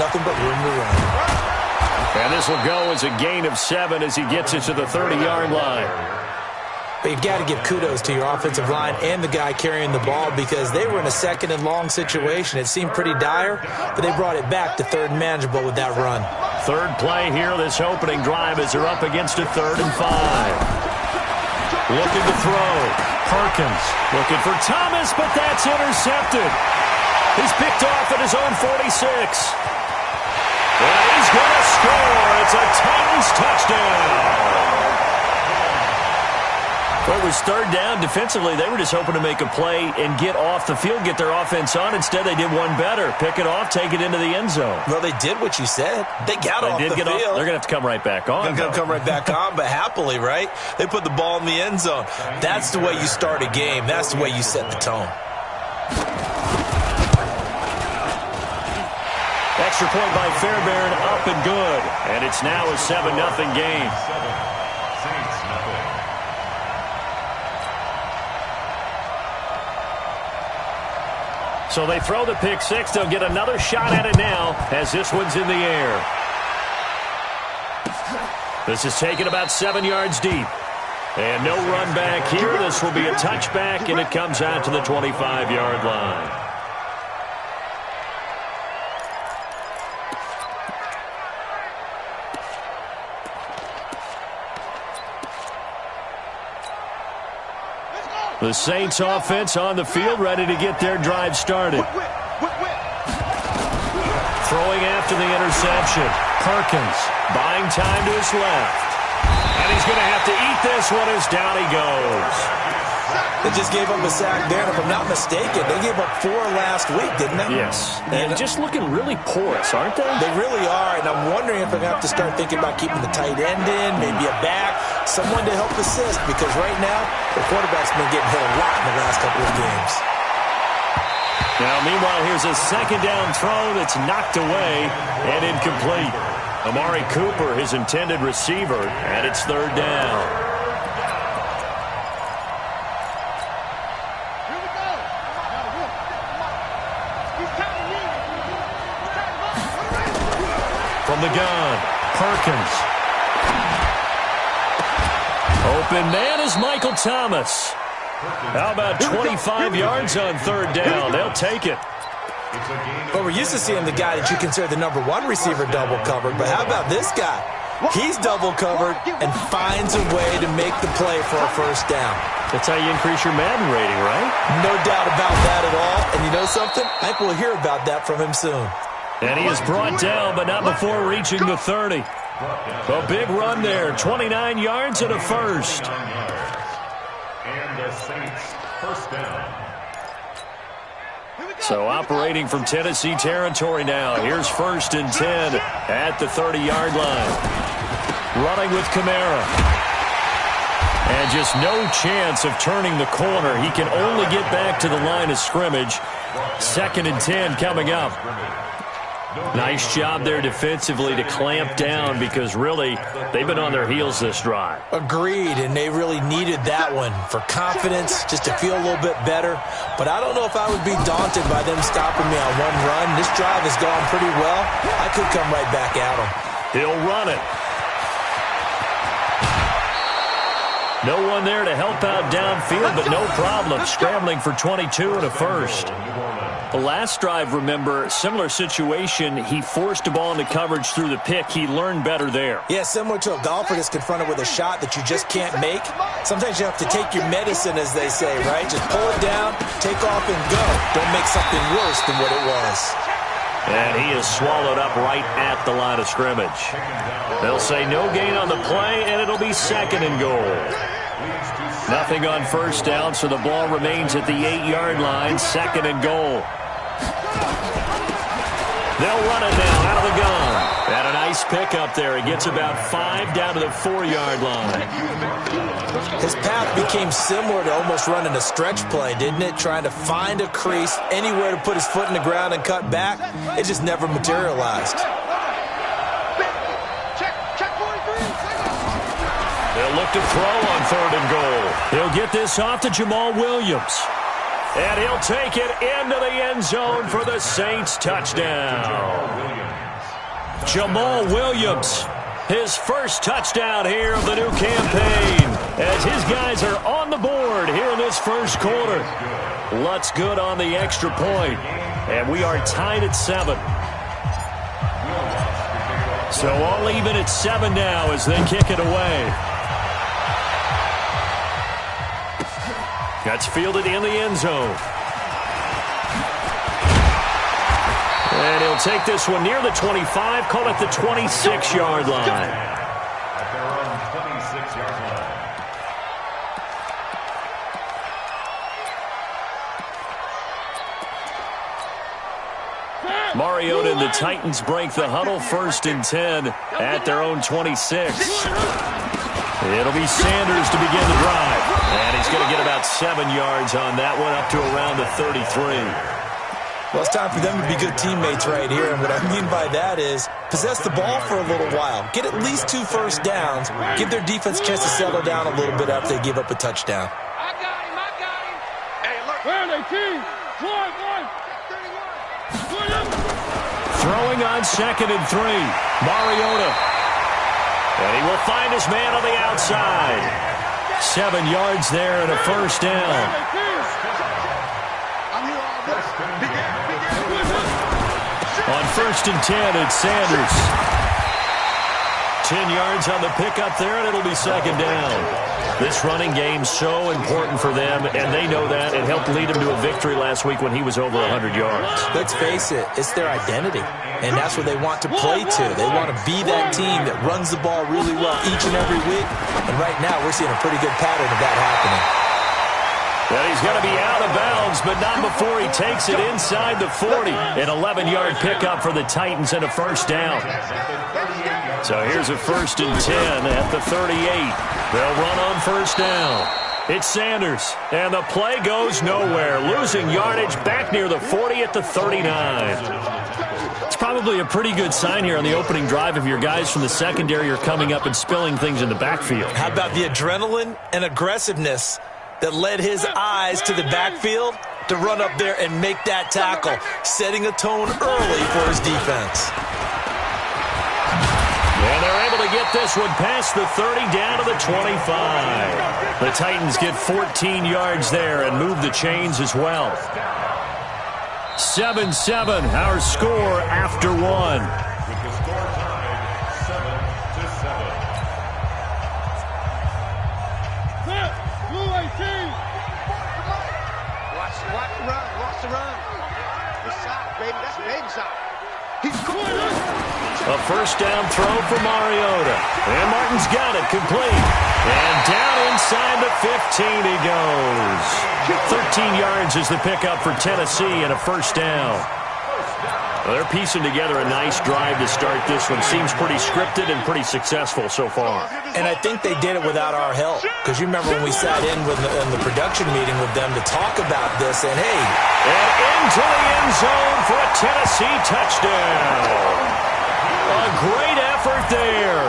nothing but room to run. And this will go as a gain of 7 as he gets it to the 30-yard line. But you've got to give kudos to your offensive line and the guy carrying the ball because they were in a second and long situation. It seemed pretty dire, but they brought it back to third and manageable with that run. Third play here, this opening drive as they're up against a 3rd and 5. Looking to throw. Perkins looking for Thomas, but that's intercepted. He's picked off at his own 46. And he's going to score. It's a Titans touchdown. Well, it was 3rd down. Defensively, they were just hoping to make a play and get off the field, get their offense on. Instead, they did one better. Pick it off, take it into the end zone. Well, they did what you said. They got off the field. They're going to have to come right back on. They're going to come right back on, but happily, right? They put the ball in the end zone. That's the way you start a game. That's the way you set the tone. Extra point by Fairbairn, up and good. And it's now a 7-0 game. So they throw the pick six. They'll get another shot at it now as this one's in the air. This is taken about 7 yards deep. And no run back here. This will be a touchback, and it comes out to the 25-yard line. The Saints offense on the field, ready to get their drive started. Throwing after the interception. Perkins buying time to his left. And he's going to have to eat this one as down he goes. They just gave up a sack there, and if I'm not mistaken, they gave up 4 last week, didn't they? Yes. And just looking really porous, aren't they? They really are, and I'm wondering if they're going to have to start thinking about keeping the tight end in, maybe a back, someone to help assist, because right now, the quarterback's been getting hit a lot in the last couple of games. Now, meanwhile, here's a second down throw that's knocked away and incomplete. Amari Cooper, his intended receiver, and it's 3rd down. From the gun, Perkins. Open man is Michael Thomas. How about 25 yards on 3rd down? They'll take it. But we're used to seeing the guy that you consider the number 1 receiver double covered. But how about this guy? He's double covered and finds a way to make the play for a 1st down. That's how you increase your Madden rating, right? No doubt about that at all. And you know something? I think we'll hear about that from him soon. And he is brought down, but not before reaching the 30. A big run there, 29 yards and a first. And the Saints, 1st down. So operating from Tennessee territory now. Here's 1st and 10 at the 30-yard line. Running with Kamara. And just no chance of turning the corner. He can only get back to the line of scrimmage. 2nd and 10 coming up. Nice job there defensively to clamp down because really they've been on their heels this drive. Agreed, and they really needed that one for confidence, just to feel a little bit better. But I don't know if I would be daunted by them stopping me on one run. This drive has gone pretty well. I could come right back at them. He'll run it. No one there to help out downfield, but no problem. Scrambling for 22 and a first. The last drive, remember, similar situation. He forced the ball into coverage through the pick. He learned better there. Yeah, similar to a golfer that's confronted with a shot that you just can't make. Sometimes you have to take your medicine, as they say, right? Just pull it down, take off, and go. Don't make something worse than what it was. And he is swallowed up right at the line of scrimmage. They'll say no gain on the play, and it'll be 2nd and goal. Nothing on 1st down, so the ball remains at the 8-yard line, 2nd and goal. They'll run it now out of the gun. And a nice pick up there. He gets about 5 down to the 4-yard line. His path became similar to almost running a stretch play, didn't it? Trying to find a crease, anywhere to put his foot in the ground and cut back. It just never materialized. They'll look to throw on 3rd and goal. He'll get this off to Jamal Williams. And he'll take it into the end zone for the Saints touchdown. Jamal Williams, his first touchdown here of the new campaign, as his guys are on the board here in this first quarter. Lutz good on the extra point, and we are tied at 7. So all even at 7 now as they kick it away. That's fielded in the end zone. And he'll take this one near the 25, call it the 26-yard line. At their own 26-yard line. Mariota and the Titans break the huddle, 1st and 10 at their own 26. It'll be Sanders to begin the drive. And he's going to get about 7 yards on that one, up to around the 33. Well, it's time for them to be good teammates right here, and what I mean by that is possess the ball for a little while. Get at least 2 first downs. Give their defense a chance to settle down a little bit after they give up a touchdown. I got him. Hey, look. Where are they, team? One. Throwing on 2nd and 3. Mariota. And he will find his man on the outside. 7 yards there and a first down. On 1st and 10, it's Sanders. 10 yards on the pickup there, and it'll be 2nd down. This running game's so important for them, and they know that. It helped lead them to a victory last week when he was over 100 yards. Let's face it, it's their identity, and that's what they want to play to. They want to be that team that runs the ball really well each and every week, and right now we're seeing a pretty good pattern of that happening. And he's going to be out of bounds, but not before he takes it inside the 40. An 11-yard pickup for the Titans and a first down. So here's a 1st and 10 at the 38. They'll run on first down. It's Sanders, and the play goes nowhere. Losing yardage back near the 40 at the 39. It's probably a pretty good sign here on the opening drive if your guys from the secondary are coming up and spilling things in the backfield. How about the adrenaline and aggressiveness that led his eyes to the backfield to run up there and make that tackle, setting a tone early for his defense. And they're able to get this one past the 30 down to the 25. The Titans get 14 yards there and move the chains as well. 7-7, our score after 1. With the score tied 7-7. Watch the run. The side, baby. That's the baby side. He's going up. A first down throw for Mariota. And Martin's got it complete. And down inside the 15 he goes. 13 yards is the pickup for Tennessee and a first down. Well, they're piecing together a nice drive to start this one. Seems pretty scripted and pretty successful so far. And I think they did it without our help. Because you remember when we sat in the production meeting with them to talk about this, and hey. And into the end zone for a Tennessee touchdown. A great effort there.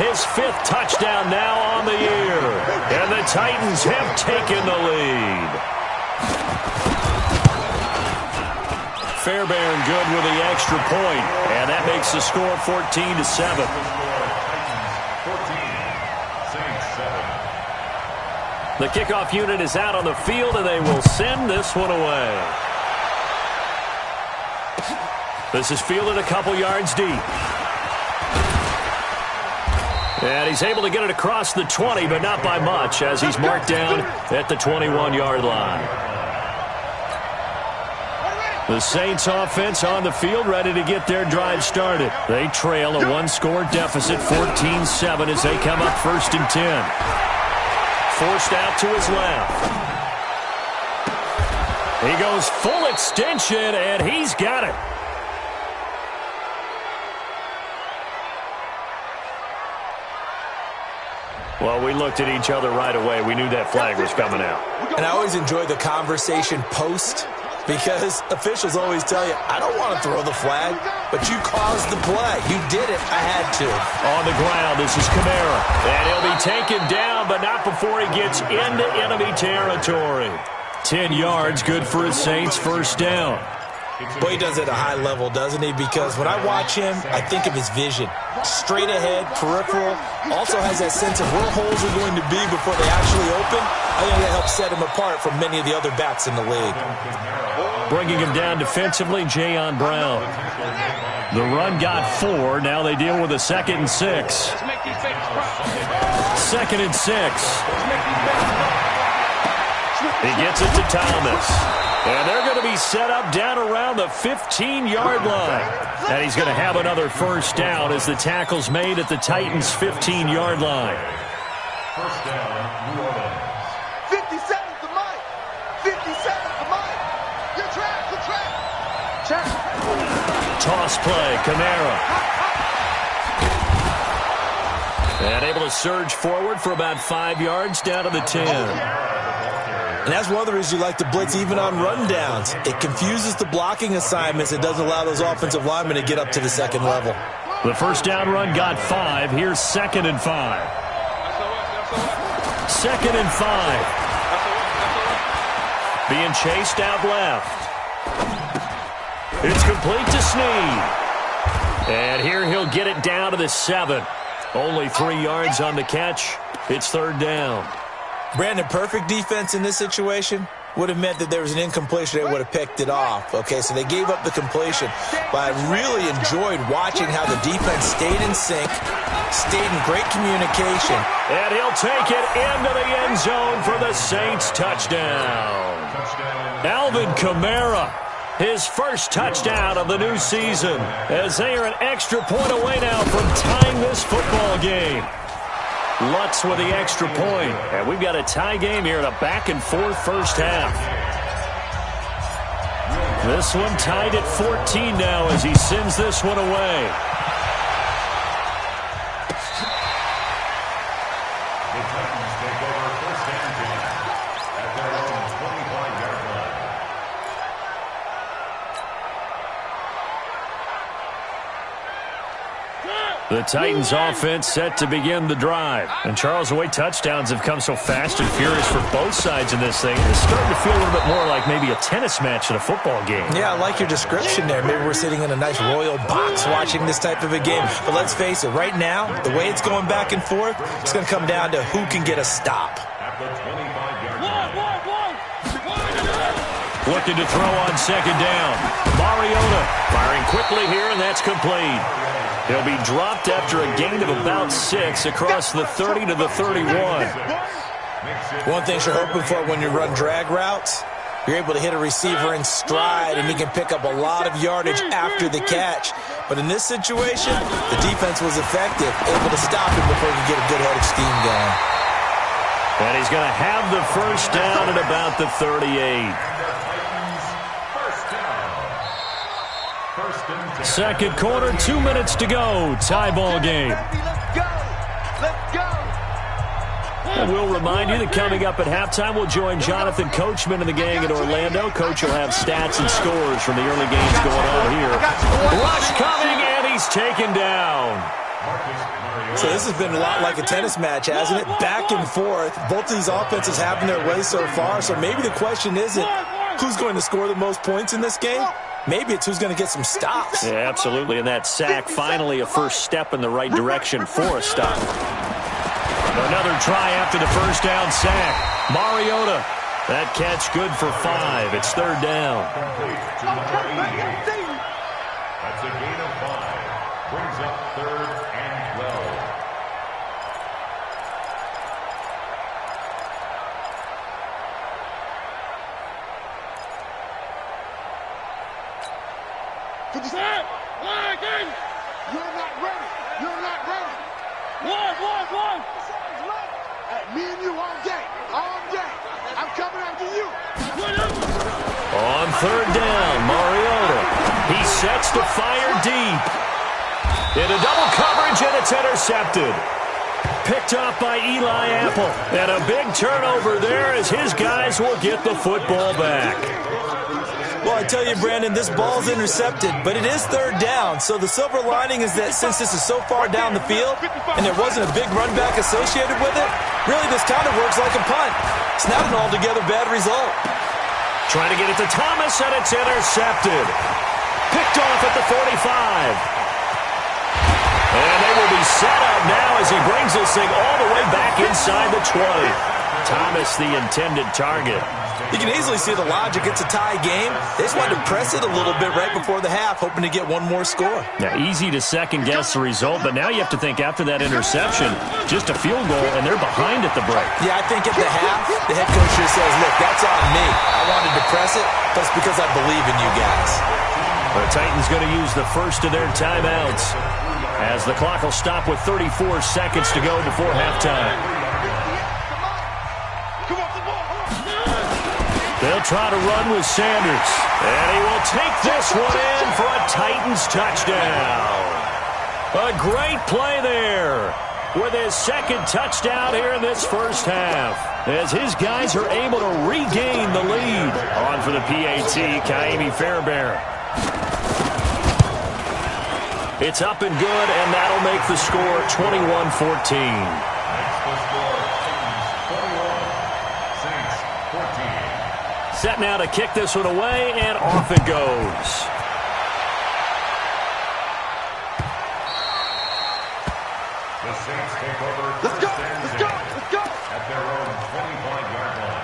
His 5th touchdown now on the year. And the Titans have taken the lead. Fairbairn good with the extra point, and that makes the score 14-7. The kickoff unit is out on the field, and they will send this one away. This is fielded a couple yards deep. And he's able to get it across the 20, but not by much, as he's marked down at the 21-yard line. The Saints offense on the field, ready to get their drive started. They trail a 1-score deficit, 14-7, as they come up 1st and 10. Forced out to his left. He goes full extension, and he's got it. Well, we looked at each other right away. We knew that flag was coming out. And I always enjoy the conversation post, because officials always tell you, I don't want to throw the flag, but you caused the play. You did it. I had to. On the ground, this is Kamara. And he'll be taken down, but not before he gets into enemy territory. 10 yards, good for his Saints, first down. Boy, he does it at a high level, doesn't he? Because when I watch him, I think of his vision. Straight ahead, peripheral, also has that sense of where holes are going to be before they actually open. I think that helps set him apart from many of the other backs in the league. Bringing him down defensively, Jayon Brown. The run got 4. Now they deal with a 2nd and 6. 2nd and 6. He gets it to Thomas. And they're going to be set up down around the 15-yard line. And he's going to have another first down as the tackle's made at the Titans' 15-yard line. First down, New Orleans. 57's the mic. 57's the mic. You're trapped. You're trapped. Check. Toss play, Kamara. And able to surge forward for about 5 yards down to the 10. And that's one of the reasons you like to blitz even on rundowns. It confuses the blocking assignments. It doesn't allow those offensive linemen to get up to the second level. The first down run got 5. Here's 2nd and 5. 2nd and 5. Being chased out left. It's complete to Snead. And here he'll get it down to the 7. Only 3 yards on the catch. It's 3rd down. Brandon, perfect defense in this situation would have meant that there was an incompletion. They would have picked it off. Okay, so they gave up the completion. But I really enjoyed watching how the defense stayed in sync, stayed in great communication. And he'll take it into the end zone for the Saints touchdown. Alvin Kamara, his first touchdown of the new season, as they are an extra point away now from tying this football game. Lutz with the extra point. And we've got a tie game here in a back-and-forth first half. This one tied at 14 now as he sends this one away. The Titans take over first and 10 at their own 25-yard line. The Titans offense set to begin the drive. And Charles, the way touchdowns have come so fast and furious for both sides in this thing, it's starting to feel a little bit more like maybe a tennis match in a football game. Yeah, I like your description there. Maybe we're sitting in a nice royal box watching this type of a game. But let's face it, right now, the way it's going back and forth, it's going to come down to who can get a stop. At the 25-yard line. Looking to throw on 2nd down. Mariota firing quickly here, and that's complete. He'll be dropped after a gain of about 6 across the 30 to the 31. One thing you're hoping for when you run drag routes, you're able to hit a receiver in stride, and he can pick up a lot of yardage after the catch. But in this situation, the defense was effective, able to stop him before he could get a good head of steam going. And he's going to have the first down at about the 38. Second quarter, 2 minutes to go. Tie ball game. And we'll remind you that coming up at halftime, we'll join Jonathan Coachman and the gang in Orlando. Coach will have stats and scores from the early games going on here. Rush coming, and he's taken down. So this has been a lot like a tennis match, hasn't it? Back and forth. Both of these offenses having their way so far. So maybe the question isn't who's going to score the most points in this game. Maybe it's who's going to get some stops. Yeah, absolutely. And that sack, finally a first step in the right direction for a stop. Another try after the first down sack. Mariota, that catch good for 5. It's 3rd down. That's a gain of 5. Brings up 3rd and 12. You're not ready. You're not ready. One. Hey, me and you all day. All day. I'm coming after you. On 3rd down, Mariota. He sets to fire deep. Into double coverage, and it's intercepted. Picked off by Eli Apple. And a big turnover there as his guys will get the football back. Well, I tell you, Brandon, this ball's intercepted, but it is 3rd down. So the silver lining is that since this is so far down the field and there wasn't a big run back associated with it, really this kind of works like a punt. It's not an altogether bad result. Trying to get it to Thomas, and it's intercepted. Picked off at the 45. And they will be set up now as he brings this thing all the way back inside the 20. Thomas, the intended target. You can easily see the logic. It's a tie game. They just wanted to press it a little bit right before the half, hoping to get one more score. Now, easy to second-guess the result, but now you have to think after that interception, just a field goal, and they're behind at the break. Yeah, I think at the half, the head coach just says, look, that's on me. I wanted to press it, but it's because I believe in you guys. The Titans going to use the first of their timeouts as the clock will stop with 34 seconds to go before halftime. They'll try to run with Sanders, and he will take this one in for a Titans touchdown. A great play there with his second touchdown here in this first half, as his guys are able to regain the lead. On for the PAT, Kaimi Fairbairn. It's up and good, and that'll make the score 21-14. Set now to kick this one away, and off it goes. The Saints take over. Let's go! Let's go! Let's go! At their own 25-yard line.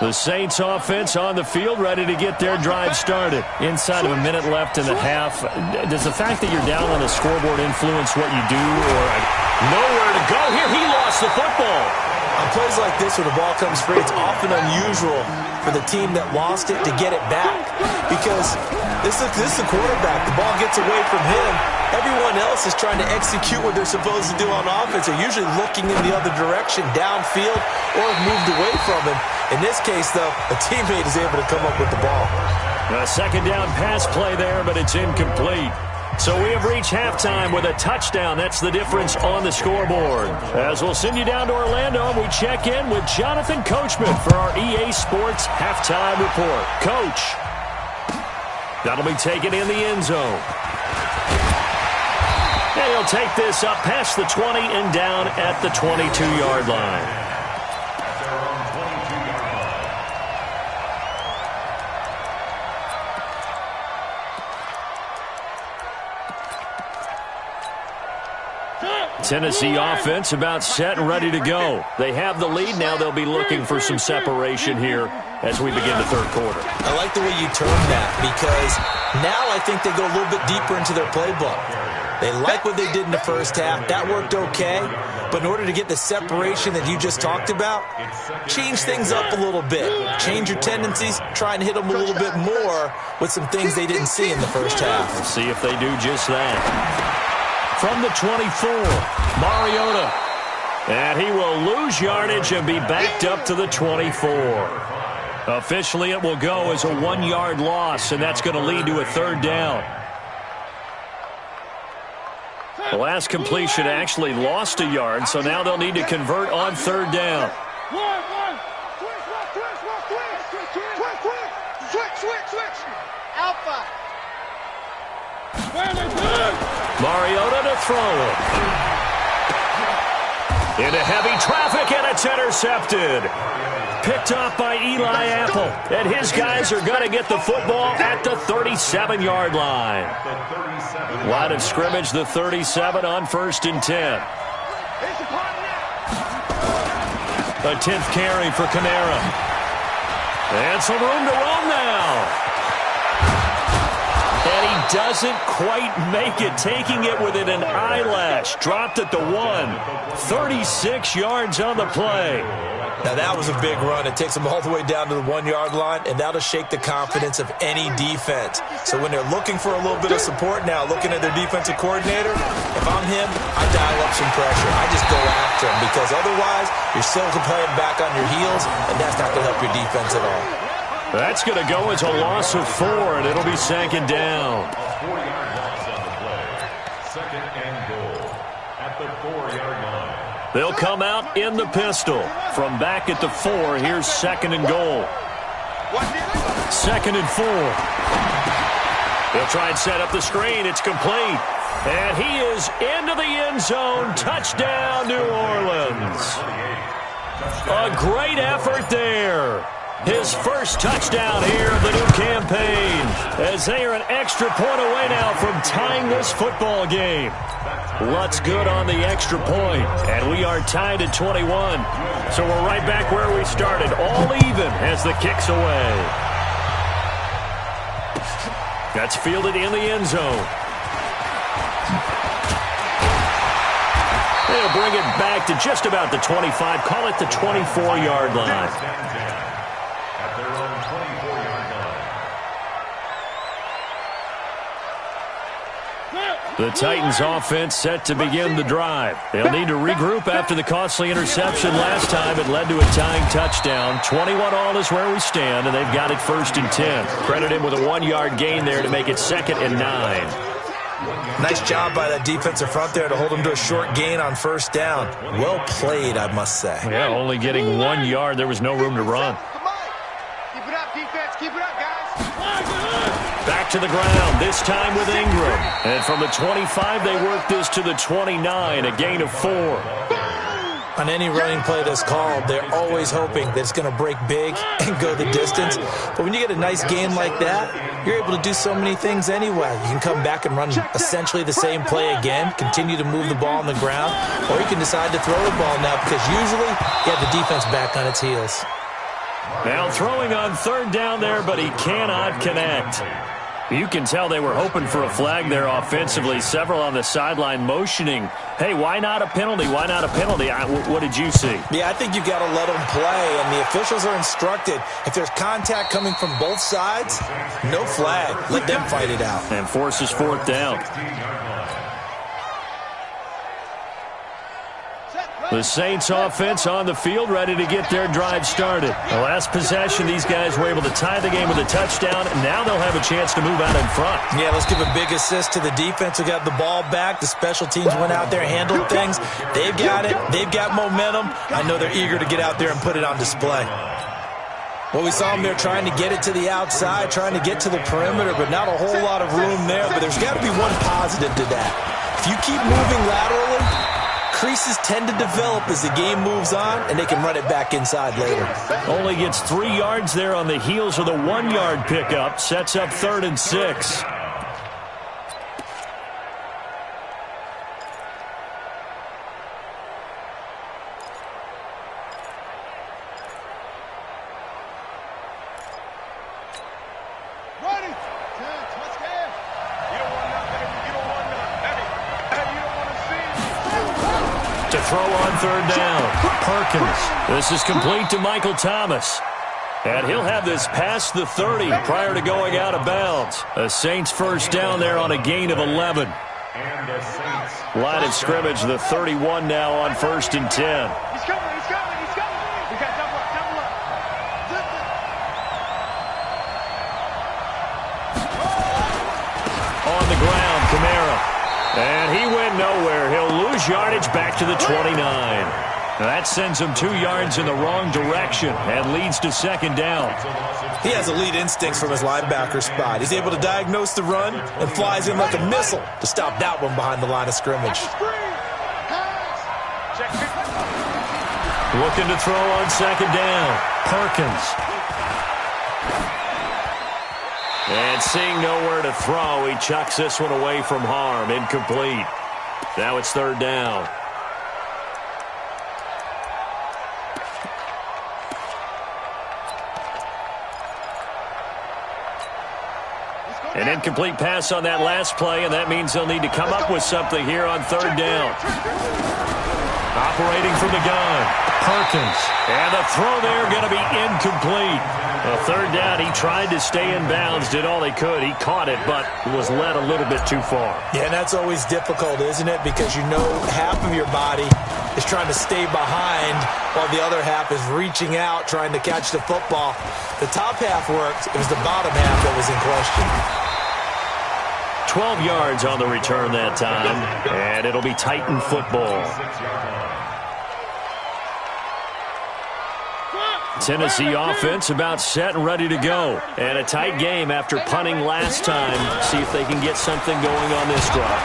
The Saints offense on the field, ready to get their drive started. Inside of a minute left in the half, does the fact that you're down on the scoreboard influence what you do, or nowhere to go? Here, he lost the football. On plays like this where the ball comes free, it's often unusual for the team that lost it to get it back, because this is the quarterback. The ball gets away from him. Everyone else is trying to execute what they're supposed to do on offense. They're usually looking in the other direction, downfield, or moved away from him. In this case, though, a teammate is able to come up with the ball. A second down pass play there, but it's incomplete. So we have reached halftime with a touchdown. That's the difference on the scoreboard. As we'll send you down to Orlando, we check in with Jonathan Coachman for our EA Sports Halftime Report. Coach, that'll be taken in the end zone. And he'll take this up past the 20 and down at the 22-yard line. Tennessee offense about set and ready to go. They have the lead. Now they'll be looking for some separation here as we begin the third quarter. I like the way you termed that, because now I think they go a little bit deeper into their playbook. They like what they did in the first half. That worked okay. But in order to get the separation that you just talked about, change things up a little bit. Change your tendencies. Try and hit them a little bit more with some things they didn't see in the first half. We'll see if they do just that. From the 24, Mariota. And he will lose yardage and be backed up to the 24. Officially, it will go as a 1-yard loss, and that's going to lead to a third down. The last completion actually lost a yard, so now they'll need to convert on third down. Switch. Alpha. Mariota to throw it. Into heavy traffic, and it's intercepted. Picked off by Eli Apple. And his guys are going to get the football at the 37-yard line. Line of scrimmage, the 37 on 1st and 10. A 10th carry for Kamara. And some room to run now. And he doesn't quite make it, taking it within an eyelash. Dropped at the 1. 36 yards on the play. Now that was a big run. It takes them all the way down to the 1-yard line, and that'll shake the confidence of any defense. So when they're looking for a little bit of support now, looking at their defensive coordinator, if I'm him, I dial up some pressure. I just go after him, because otherwise you're still playing back on your heels, and that's not going to help your defense at all. That's going to go as a loss of 4, and it'll be second down. 4-yard loss on the play. Second and goal at the 4-yard line. They'll come out in the pistol. From back at the 4, here's second and goal. 2nd and 4. They'll try and set up the screen. It's complete. And he is into the end zone. Touchdown, New Orleans. A great effort there. His first touchdown here of the new campaign, as they are an extra point away now from tying this football game. Lutz good on the extra point, and we are tied at 21. So we're right back where we started, all even as the kick's away. That's fielded in the end zone. They'll bring it back to just about the 25, call it the 24-yard line. The Titans offense set to begin the drive. They'll need to regroup after the costly interception last time. It led to a tying touchdown. 21-all is where we stand, and they've got it 1st and 10. Credit him with a 1-yard gain there to make it 2nd and 9. Nice job by that defensive front there to hold him to a short gain on 1st down. Well played, I must say. Yeah, only getting 1 yard. There was no room to run. Keep it up, defense. Keep it up, guys. Back to the ground, this time with Ingram. And from the 25, they work this to the 29, a gain of 4. On any running play that's called, they're always hoping that it's going to break big and go the distance. But when you get a nice gain like that, you're able to do so many things anyway. You can come back and run essentially the same play again, continue to move the ball on the ground, or you can decide to throw the ball now because usually you have the defense back on its heels. Now throwing on 3rd down there, but he cannot connect. You can tell they were hoping for a flag there offensively. Several on the sideline motioning, hey, why not a penalty? Why not a penalty? What did you see? Yeah, I think you've got to let them play, and the officials are instructed. If there's contact coming from both sides, no flag. Let them fight it out. And forces 4th down. The Saints offense on the field, ready to get their drive started. The last possession, these guys were able to tie the game with a touchdown. And now they'll have a chance to move out in front. Yeah, let's give a big assist to the defense who got the ball back. The special teams went out there, handled things. They've got it. They've got momentum. I know they're eager to get out there and put it on display. Well, we saw them there trying to get it to the outside, trying to get to the perimeter, but not a whole lot of room there. But there's got to be one positive to that. If you keep moving laterally, creases tend to develop as the game moves on, and they can run it back inside later. Only gets 3 yards there on the heels of the 1-yard pickup. Sets up 3rd and 6. Throw on 3rd down. Perkins. This is complete to Michael Thomas. And he'll have this past the 30 prior to going out of bounds. A Saints 1st down there on a gain of 11. Line of scrimmage, the 31 now on 1st and 10. He's coming, he's coming, he's coming. We got double up. On the ground, Kamara. And he went nowhere. He'll lose yardage back to the 29. That sends him 2 yards in the wrong direction and leads to 2nd down. He has elite instincts from his linebacker spot. He's able to diagnose the run and flies in like a missile to stop that one behind the line of scrimmage. Looking to throw on 2nd down. Perkins. And seeing nowhere to throw, he chucks this one away from harm. Incomplete. Now it's 3rd down. An incomplete pass on that last play, and that means they'll need to come up with something here on 3rd down. Operating from the gun, Perkins. And the throw there going to be incomplete. A 3rd down, he tried to stay in bounds, did all he could. He caught it, but was led a little bit too far. Yeah, and that's always difficult, isn't it? Because you know half of your body is trying to stay behind while the other half is reaching out, trying to catch the football. The top half worked. It was the bottom half that was in question. 12 yards on the return that time, and it'll be Titan football. Tennessee offense about set and ready to go. And a tight game after punting last time. See if they can get something going on this drive.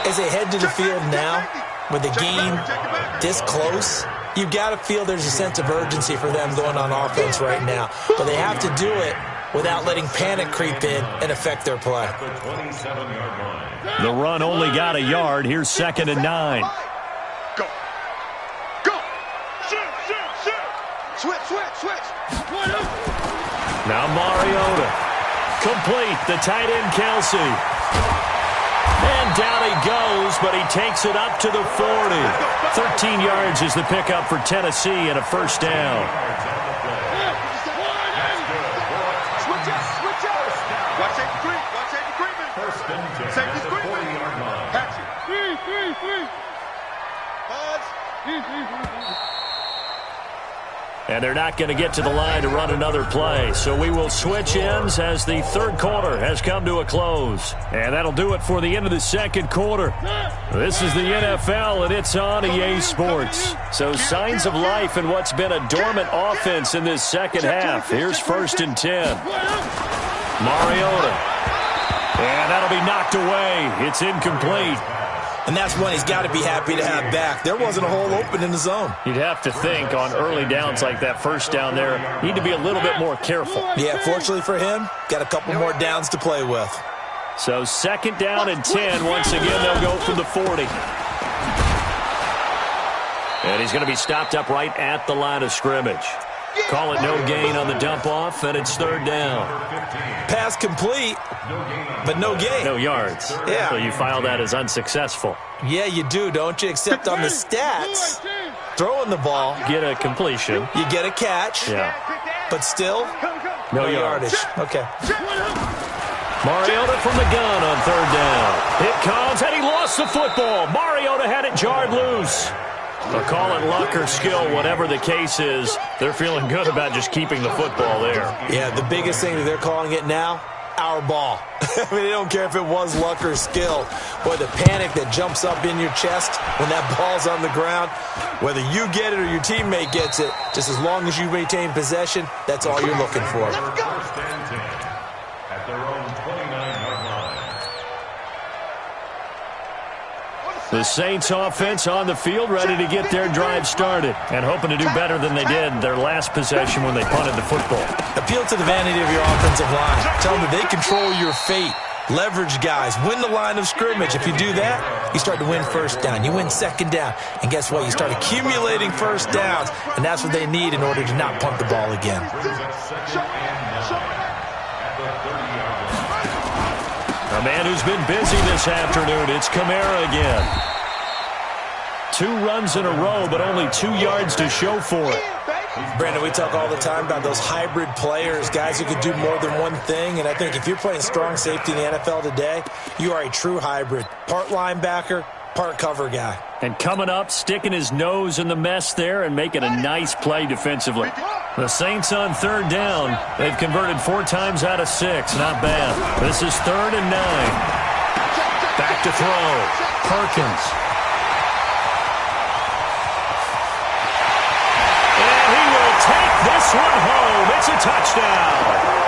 As they head to the field now, with the game this close, you've got to feel there's a sense of urgency for them going on offense right now. But they have to do it without letting panic creep in and affect their play. The run only got a yard. Here's 2nd and 9. Go. Go. Shoot. Switch. Now Mariota. Complete. The tight end, Kelsey. And down he goes, but he takes it up to the 40. 13 yards is the pickup for Tennessee and a first down. Watch safety creeping. Safety creeping. Catch it. And they're not going to get to the line to run another play. So we will switch ends as the third quarter has come to a close. And that'll do it for the end of the second quarter. This is the NFL, and it's on EA Sports. So signs of life in what's been a dormant offense in this second half. Here's 1st and 10. Mariota. And that'll be knocked away. It's incomplete. And that's one he's got to be happy to have back. There wasn't a hole open in the zone. You'd have to think on early downs like that first down there, need to be a little bit more careful. Yeah, fortunately for him, got a couple more downs to play with. So 2nd down and 10. Once again, they'll go from the 40. And he's going to be stopped up right at the line of scrimmage. Call it no gain on the dump off, and it's 3rd down. Pass complete, but no gain. No yards. Yeah. So you file that as unsuccessful. Yeah, you do, don't you? Except on the stats, throwing the ball, Get a completion. you get a catch, Yeah. but still, No yardage. Okay. Mariota from the gun on 3rd down. It comes, and he lost the football. Mariota had it jarred loose. They'll call it luck or skill, whatever the case is. They're feeling good about just keeping the football there. Yeah, the biggest thing that they're calling it now, our ball. I mean, they don't care if it was luck or skill. Boy, the panic that jumps up in your chest when that ball's on the ground, whether you get it or your teammate gets it, just as long as you retain possession, that's all you're looking for. First and 10 at their own 29-yard line. The Saints offense on the field, ready to get their drive started and hoping to do better than they did their last possession when they punted the football. Appeal to the vanity of your offensive line. Tell them that they control your fate. Leverage guys. Win the line of scrimmage. If you do that, you start to win first down. You win second down. And guess what? You start accumulating first downs. And that's what they need in order to not punt the ball again. A man who's been busy this afternoon, it's Kamara again. 2 runs in a row, but only 2 yards to show for it. Brandon, we talk all the time about those hybrid players, guys who could do more than one thing. And I think if you're playing strong safety in the NFL today, you are a true hybrid. Part linebacker, part cover guy. And coming up, sticking his nose in the mess there and making a nice play defensively. The Saints on 3rd down. They've converted 4 times out of 6. Not bad. This is 3rd and 9. Back to throw. Perkins. And he will take this one home. It's a touchdown.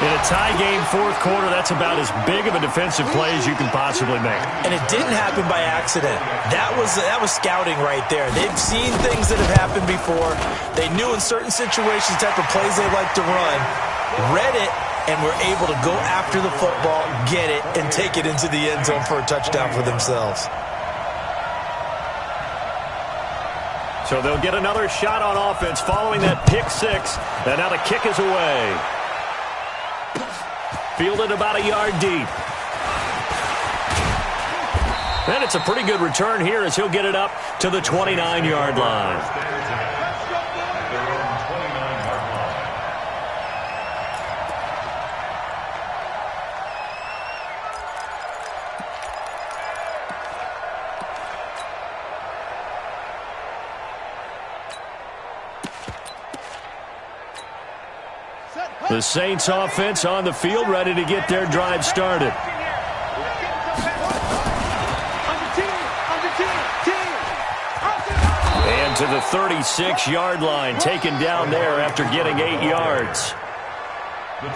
In a tie game, 4th quarter, that's about as big of a defensive play as you can possibly make. And it didn't happen by accident. That was scouting right there. They've seen things that have happened before. They knew in certain situations the type of plays they like to run, read it, and were able to go after the football, get it, and take it into the end zone for a touchdown for themselves. So they'll get another shot on offense following that pick 6. And now the kick is away. Fielded about a yard deep. And it's a pretty good return here as he'll get it up to the 29-yard line. The Saints offense on the field, ready to get their drive started. And to the 36-yard line, taken down there after getting 8 yards.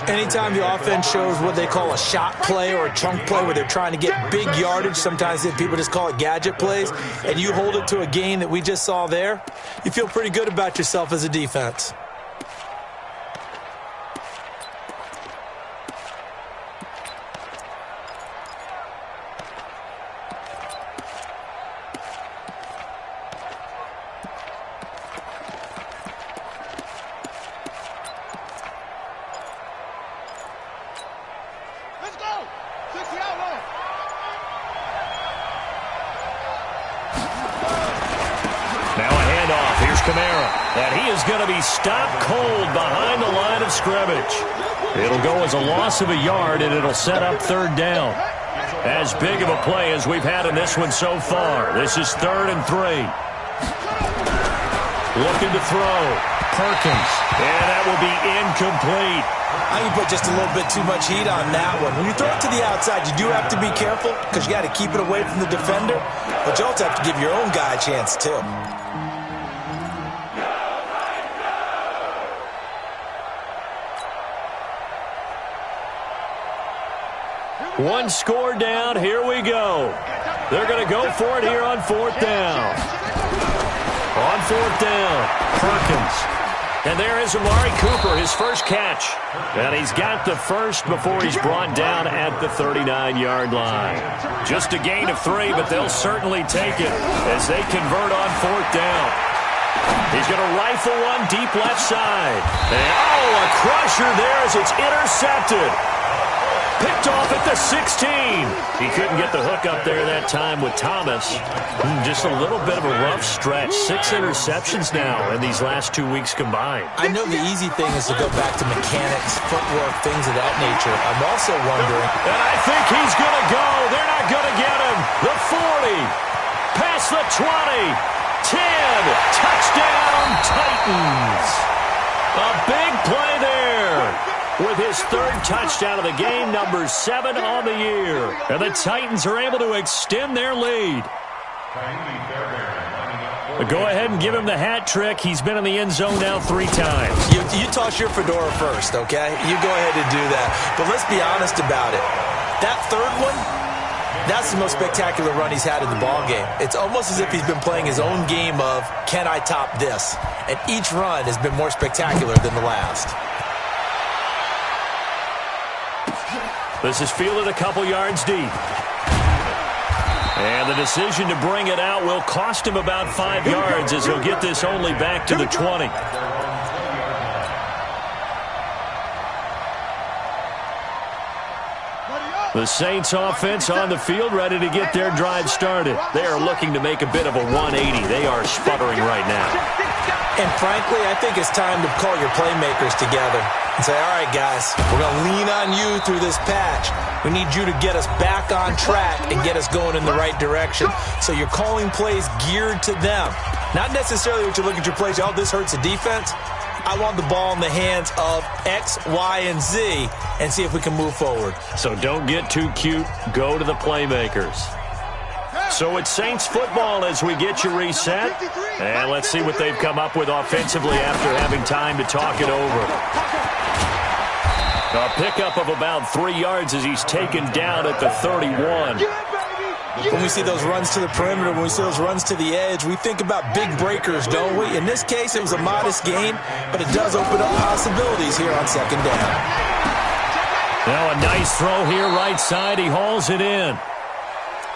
Anytime the offense shows what they call a shot play or a chunk play where they're trying to get big yardage, sometimes people just call it gadget plays, and you hold it to a gain that we just saw there, you feel pretty good about yourself as a defense. Stopped cold behind the line of scrimmage. It'll go as a loss of a yard, and it'll set up third down. As big of a play as we've had in this one so far. This is 3rd and 3. Looking to throw. Perkins. And that will be incomplete. I think you put just a little bit too much heat on that one. When you throw it to the outside, you do have to be careful because you got to keep it away from the defender. But you also have to give your own guy a chance, too. One score down. Here we go. They're going to go for it here on 4th down. On 4th down, Perkins. And there is Amari Cooper, his first catch. And he's got the first before he's brought down at the 39-yard line. Just a gain of 3, but they'll certainly take it as they convert on 4th down. He's going to rifle one deep left side. And, a crusher there as it's intercepted. Picked off at the 16. He couldn't get the hook up there that time with Thomas. Just a little bit of a rough stretch. 6 interceptions now in these last 2 weeks combined. I know the easy thing is to go back to mechanics, footwork, things of that nature. I'm also wondering. And I think he's going to go. They're not going to get him. The 40. Past the 20. 10. Touchdown, Titans. A big play there. With his 3rd touchdown of the game, number 7 on the year. And the Titans are able to extend their lead. Go ahead and give him the hat trick. He's been in the end zone now 3 times. You toss your fedora first, okay? You go ahead and do that. But let's be honest about it. That 3rd one, that's the most spectacular run he's had in the ballgame. It's almost as if he's been playing his own game of, can I top this? And each run has been more spectacular than the last. This is fielded a couple yards deep. And the decision to bring it out will cost him about 5 yards as he'll get this only back to the 20. The Saints offense on the field ready to get their drive started. They are looking to make a bit of a 180. They are sputtering right now. And frankly, I think it's time to call your playmakers together and say, all right, guys, we're going to lean on you through this patch. We need you to get us back on track and get us going in the right direction. So you're calling plays geared to them. Not necessarily what you look at your plays, this hurts the defense. I want the ball in the hands of X, Y, and Z and see if we can move forward. So don't get too cute. Go to the playmakers. So it's Saints football as we get you reset. And let's see what they've come up with offensively after having time to talk it over. A pickup of about 3 yards as he's taken down at the 31. When we see those runs to the perimeter, when we see those runs to the edge, we think about big breakers, don't we? In this case, it was a modest gain, but it does open up possibilities here on 2nd down. Now a nice throw here right side. He hauls it in.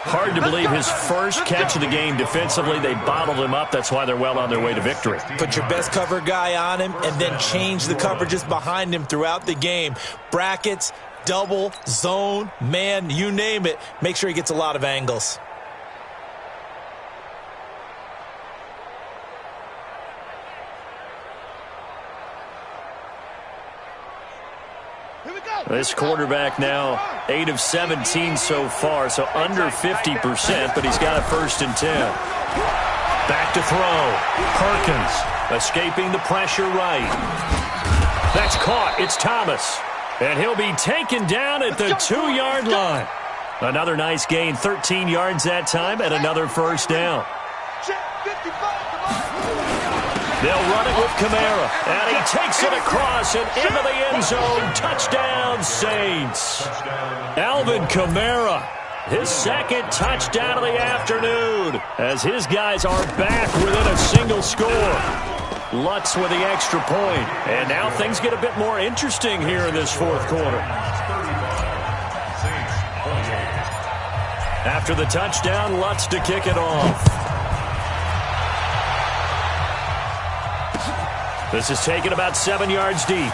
Hard to believe his first catch of the game defensively. They bottled him up. That's why they're well on their way to victory. Put your best cover guy on him and then change the coverages behind him throughout the game. Brackets, double, zone, man, you name it. Make sure he gets a lot of angles. This quarterback now 8 of 17 so far, so under 50%, but he's got a 1st and 10. Back to throw. Perkins escaping the pressure right. That's caught. It's Thomas. And he'll be taken down at the 2-yard line. Another nice gain, 13 yards that time, and another 1st down. They'll run it with Kamara, and he takes it across and into the end zone. Touchdown, Saints. Alvin Kamara, his second touchdown of the afternoon, as his guys are back within a single score. Lutz with the extra point, and now things get a bit more interesting here in this fourth quarter. After the touchdown, Lutz to kick it off. This is taken about 7 yards deep.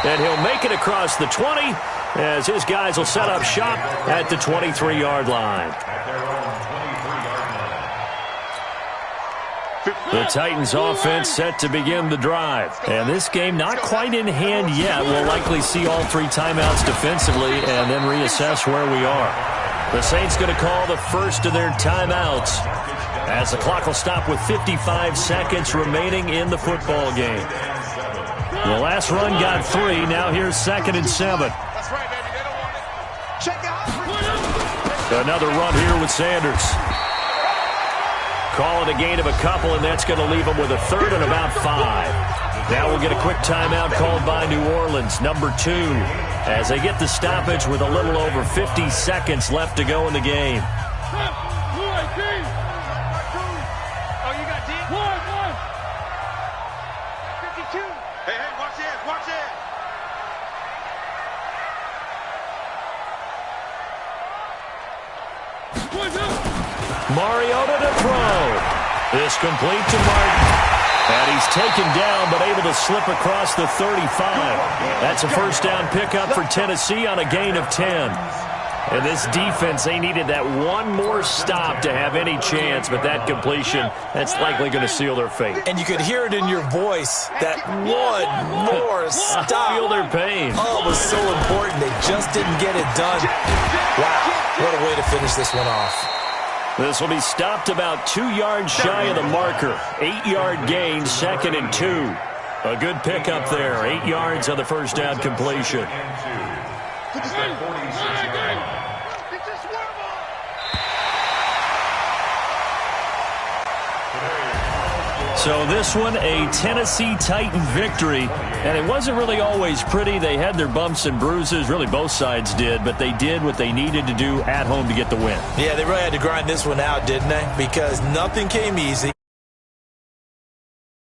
And he'll make it across the 20 as his guys will set up shop at the 23-yard line. The Titans offense set to begin the drive. And this game not quite in hand yet. We'll likely see all 3 timeouts defensively and then reassess where we are. The Saints going to call the first of their timeouts as the clock will stop with 55 seconds remaining in the football game. The last run got 3. Now here's 2nd and 7. That's right, baby. They don't want it. Check out. Another run here with Sanders. Call it a gain of a couple, and that's going to leave them with a 3rd and about 5. Now we'll get a quick timeout called by New Orleans, number 2, as they get the stoppage with a little over 50 seconds left to go in the game. Mariota to throw. This complete to Martin. And he's taken down but able to slip across the 35. That's a first down pickup for Tennessee on a gain of 10. And this defense, they needed that one more stop to have any chance, but that completion, that's likely going to seal their fate. And you could hear it in your voice, that one more stop. Feel their pain. Oh, it was so important. They just didn't get it done. Wow, what a way to finish this one off. This will be stopped about 2 yards shy of the marker. 8-yard gain, 2nd and 2. A good pickup there. 8 yards on the first down completion. So this one, a Tennessee Titan victory. And it wasn't really always pretty. They had their bumps and bruises. Really, both sides did. But they did what they needed to do at home to get the win. Yeah, they really had to grind this one out, didn't they? Because nothing came easy.